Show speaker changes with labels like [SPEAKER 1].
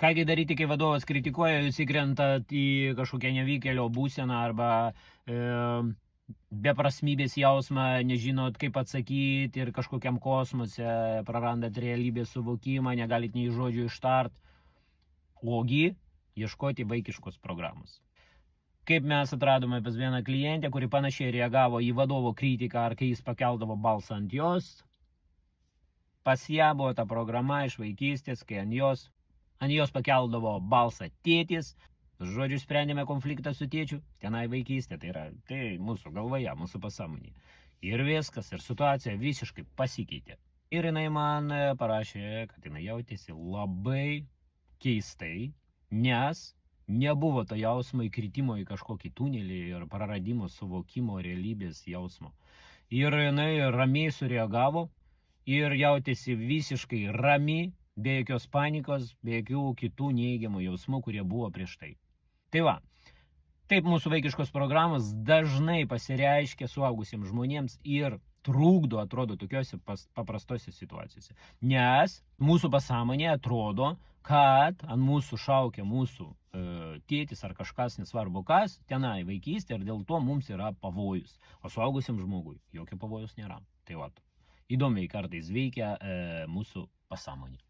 [SPEAKER 1] Kągi daryti, kai vadovas kritikuoja, jūs įkrentat į kažkokią nevykėlio būseną arba beprasmybės jausmą, nežinot kaip atsakyti ir kažkokiam kosmose prarandat realybės suvokimą, negalit nei žodžių ištart, ogi ieškoti vaikiškos programos. Kaip mes atradome pas vieną klientę, kuri panašiai reagavo į vadovo kritiką, ar kai jis pakeldavo balsą ant jos, pas ją buvo ta programa iš vaikystės, kai ant jos pakeldavo balsą tėtis, žodžiu, sprendėme konfliktą su tėčiu, tenai vaikystė, tai mūsų galvoje, mūsų pasąmonėje. Ir viskas, ir situacija visiškai pasikeitė. Ir jinai man parašė, kad jinai jautėsi labai keistai, nes nebuvo to jausmo įkritimo į kažkokį tunelį ir praradimo suvokimo realybės jausmo. Ir jinai ramiai sureagavo ir jautėsi visiškai rami, be jokios panikos, be jokių kitų neigiamų jausmų, kurie buvo prieš tai. Tai va, taip mūsų vaikiškos programos dažnai pasireiškia suaugusiems žmonėms ir trukdo, atrodo, tokiuose paprastose situacijose. Nes mūsų pasąmonė atrodo, kad ant mūsų šaukia mūsų tėtis ar kažkas, nesvarbu kas, tenai vaikystė ir dėl to mums yra pavojus. O suaugusiam žmogui jokio pavojus nėra. Tai va, įdomiai kartais veikia mūsų pasąmonė.